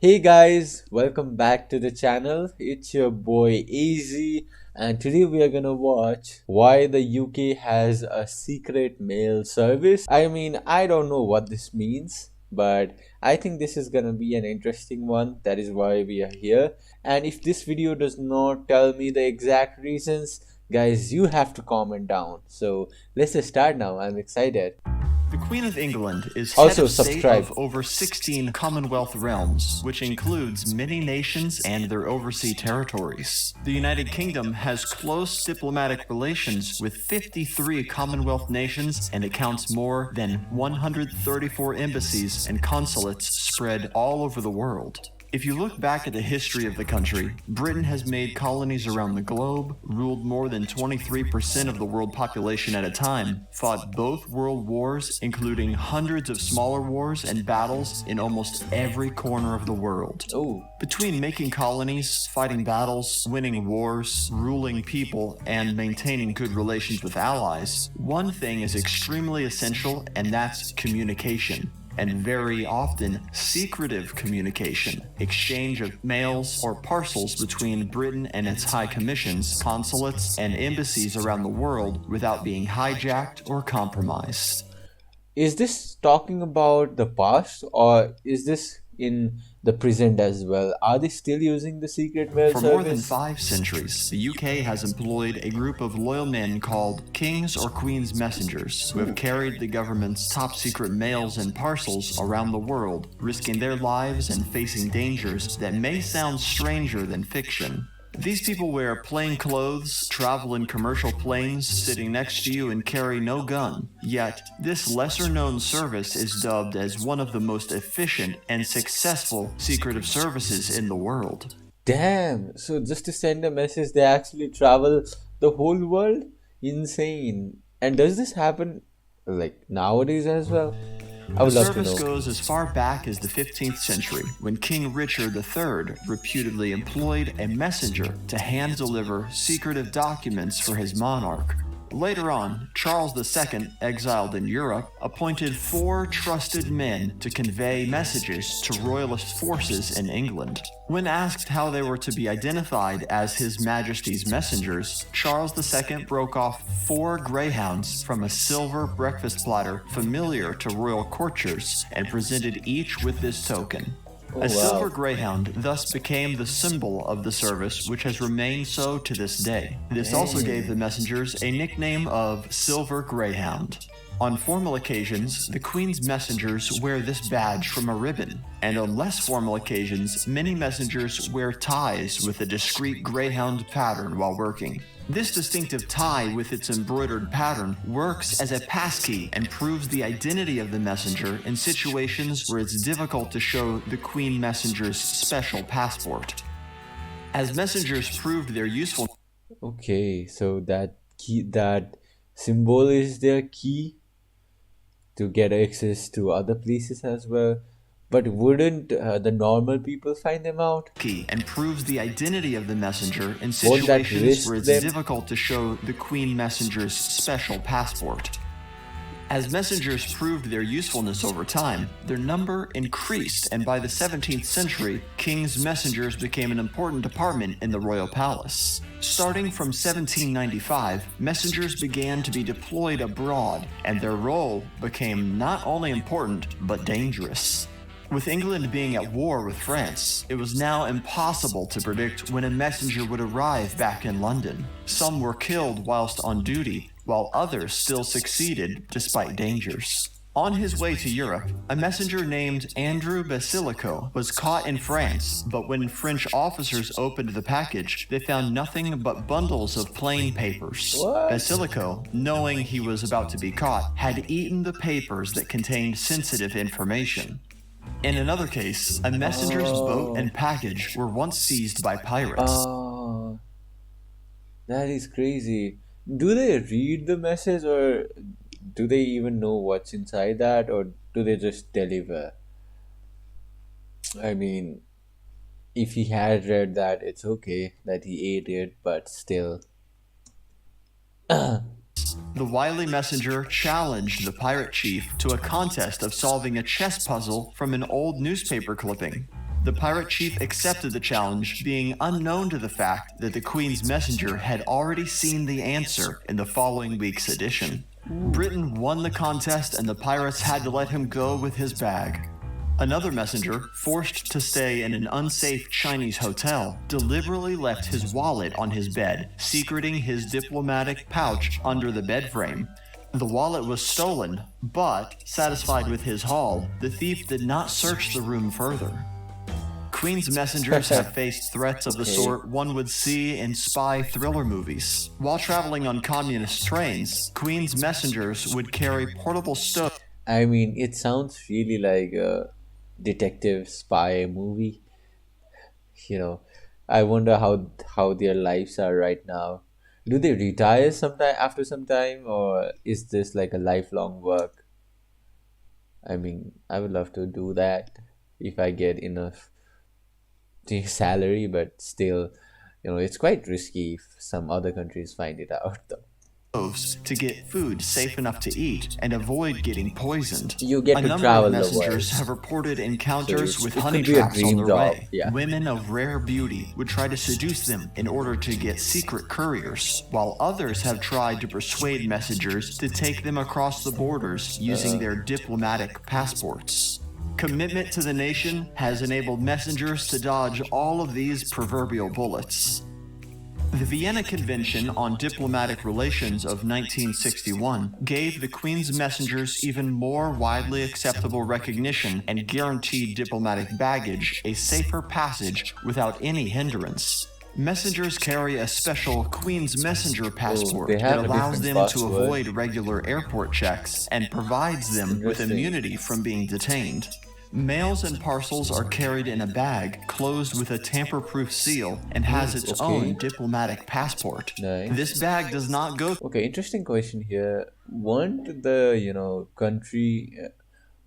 Hey guys, welcome back to the channel. It's your boy Easy, and today we are gonna watch why the UK has a secret mail service. I don't know what this means, but I think this is gonna be an interesting one. That is why we are here. And if this video does not tell me the exact reasons, guys, you have to comment down. So let's just start now. I'm excited. The Queen of England is head Also, of state subscribe. of over 16 Commonwealth realms, which includes many nations and their overseas territories. The United Kingdom has close diplomatic relations with 53 Commonwealth nations, and it counts more than 134 embassies and consulates spread all over the world. If you look back at the history of the country, Britain has made colonies around the globe, ruled more than 23% of the world population at a time, fought both world wars, including hundreds of smaller wars and battles in almost every corner of the world. Oh, Between making colonies, fighting battles, winning wars, ruling people, and maintaining good relations with allies, one thing is extremely essential, and that's communication. And very often secretive communication, exchange of mails or parcels between Britain and its high commissions, consulates, and embassies around the world without being hijacked or compromised. is this talking about the past or is this in the present as well? Are they still using the secret mail For more than service? 5 centuries, the UK has employed a group of loyal men called King's or Queen's Messengers, who have carried the government's top secret mails and parcels around the world, risking their lives and facing dangers that may sound stranger than fiction. These people wear plain clothes, travel in commercial planes, sitting next to you, and carry no gun. Yet, this lesser-known service is dubbed as one of the most efficient and successful secretive services in the world. Damn, so just to send a message, they actually travel the whole world? Insane. And does this happen like nowadays as well? I The would love to service know. goes as far back as the 15th century, when King Richard III reputedly employed a messenger to hand-deliver secretive documents for his monarch. Later on, Charles II, exiled in Europe, appointed 4 trusted men to convey messages to royalist forces in England. When asked how they were to be identified as His Majesty's messengers, Charles II broke off 4 greyhounds from a silver breakfast platter familiar to royal courtiers and presented each with this token. Oh, A silver wow. greyhound thus became the symbol of the service, which has remained so to this day. This also gave the messengers a nickname of Silver Greyhound. On formal occasions, the Queen's messengers wear this badge from a ribbon, and on less formal occasions, many messengers wear ties with a discreet greyhound pattern while working. This distinctive tie with its embroidered pattern works as a passkey and proves the identity of the messenger in situations where it's difficult to show the Queen messenger's special passport. As messengers proved their usefulness, Okay, so that symbol is their key to get access to other places as well. But wouldn't the normal people find them out? and proves the identity of the messenger in Won't that situations risk where it's them? difficult to show the Queen messenger's special passport. As messengers proved their usefulness over time, their number increased, and by the 17th century, King's messengers became an important department in the royal palace. Starting from 1795, messengers began to be deployed abroad, and their role became not only important, but dangerous. With England being at war with France, it was now impossible to predict when a messenger would arrive back in London. Some were killed whilst on duty, while others still succeeded despite dangers. On his way to Europe, a messenger named Andrew Basilico was caught in France, but when French officers opened the package, they found nothing but bundles of plain papers. What? Basilico, knowing he was about to be caught, had eaten the papers that contained sensitive information. In another case, a messenger's boat and package were once seized by pirates. Oh, that is crazy. Do they read the message or do they even know what's inside that or do they just deliver? I mean, if he had read that, it's okay that he ate it, but still. The wily messenger challenged the pirate chief to a contest of solving a chess puzzle from an old newspaper clipping. The pirate chief accepted the challenge, being unknown to the fact that the Queen's messenger had already seen the answer in the following week's edition. Britain won the contest, and the pirates had to let him go with his bag. Another messenger, forced to stay in an unsafe Chinese hotel, deliberately left his wallet on his bed, secreting his diplomatic pouch under the bed frame. The wallet was stolen, but, satisfied with his haul, the thief did not search the room further. Queen's messengers have faced threats of the sort one would see in spy thriller movies. While traveling on communist trains, Queen's messengers would carry portable stoves. I mean, it sounds really like a detective spy movie. You know, I wonder how their lives are right now. Do they retire sometime after some time, or is this like a lifelong work? I mean, I would love to do that if I get enough salary, but still, it's quite risky if some other countries find it out, though. To get food safe enough to eat and avoid getting poisoned. You get A to number travel of the world. messengers have reported encounters So with it honey could be a traps on dream their job, way. yeah. Women of rare beauty would try to seduce them in order to get secret couriers, while others have tried to persuade messengers to take them across the borders using their diplomatic passports. Commitment to the nation has enabled messengers to dodge all of these proverbial bullets. The Vienna Convention on Diplomatic Relations of 1961 gave the Queen's messengers even more widely acceptable recognition and guaranteed diplomatic baggage a safer passage without any hindrance. Messengers carry a special Queen's Messenger passport they have that a allows different them password. to avoid regular airport checks and provides them with Interesting. immunity from being detained. Mails and parcels are carried in a bag closed with a tamper-proof seal and has its own diplomatic passport. Nice. This bag does not go Okay, interesting question here. Won't the country,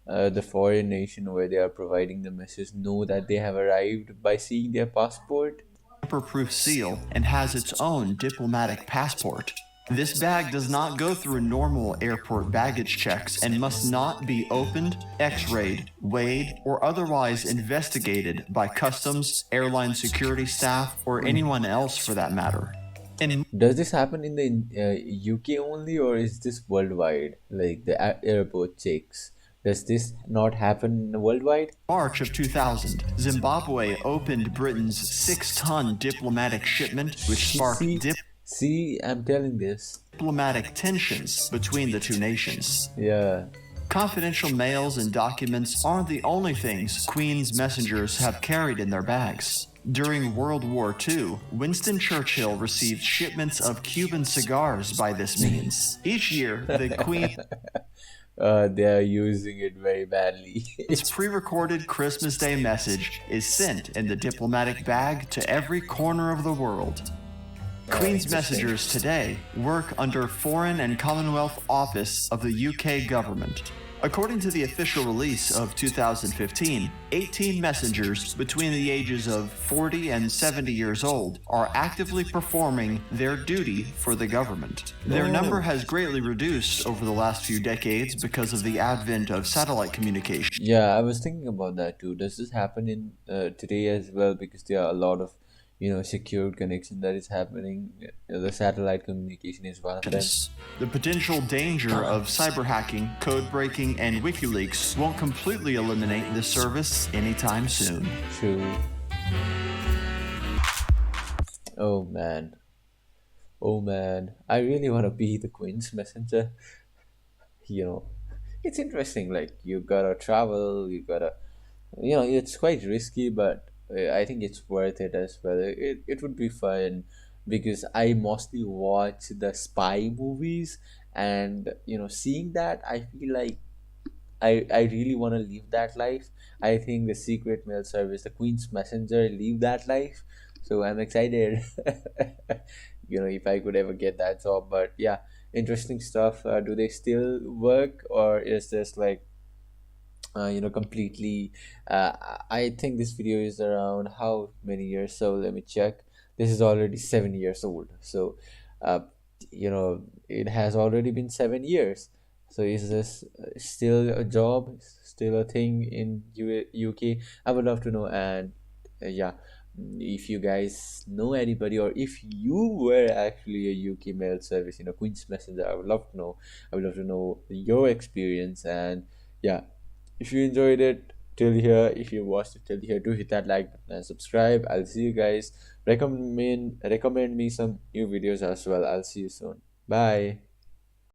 the foreign nation where they are providing the message know that they have arrived by seeing their passport? tamper-proof seal and has its own diplomatic passport. This bag does not go through normal airport baggage checks and must not be opened, x-rayed, weighed, or otherwise investigated by customs, airline security staff, or anyone else for that matter. In Does this happen in the UK only, or is this worldwide? Like the airport checks. Does this not happen worldwide? March of 2000, Zimbabwe opened Britain's 6-ton diplomatic shipment, which sparked See, I'm telling this. diplomatic tensions between the two nations. Yeah. Confidential mails and documents aren't the only things Queen's messengers have carried in their bags. During World War II, Winston Churchill received shipments of Cuban cigars by this means. Each year, the Queen's They are using it very badly. pre-recorded Christmas Day message is sent in the diplomatic bag to every corner of the world. Queen's messengers today work under Foreign and Commonwealth Office of the UK government. According to the official release of 2015, 18 messengers between the ages of 40 and 70 years old are actively performing their duty for the government. Their number has greatly reduced over the last few decades because of the advent of satellite communication. Yeah, I was thinking about that too. Does this happen in today as well? Because there are a lot of secured connection that is happening. The satellite communication is one of them. The potential danger of cyber hacking, code breaking, and WikiLeaks won't completely eliminate this service anytime soon. True. Oh man. Oh man. I really want to be the Queen's messenger. It's interesting. Like, you gotta travel, you gotta, it's quite risky, but I think it's worth it as well. It would be fun because I mostly watch the spy movies, and seeing that, I feel like I really want to live that life. I think the secret mail service, the Queen's Messenger, live that life. So I'm excited. If I could ever get that job. But yeah, interesting stuff. Do they still work, or is this like completely I think this video is around how many years, so let me check. This is already 7 years old, so it has already been 7 years. So is this still a job, still a thing in UK? I would love to know. And yeah, if you guys know anybody, or if you were actually a UK mail service, Queen's Messenger, I would love to know. I would love to know your experience. And yeah, if you enjoyed it till here, if you watched it till here, do hit that like button and subscribe. I'll see you guys. Recommend me some new videos as well. I'll see you soon. Bye.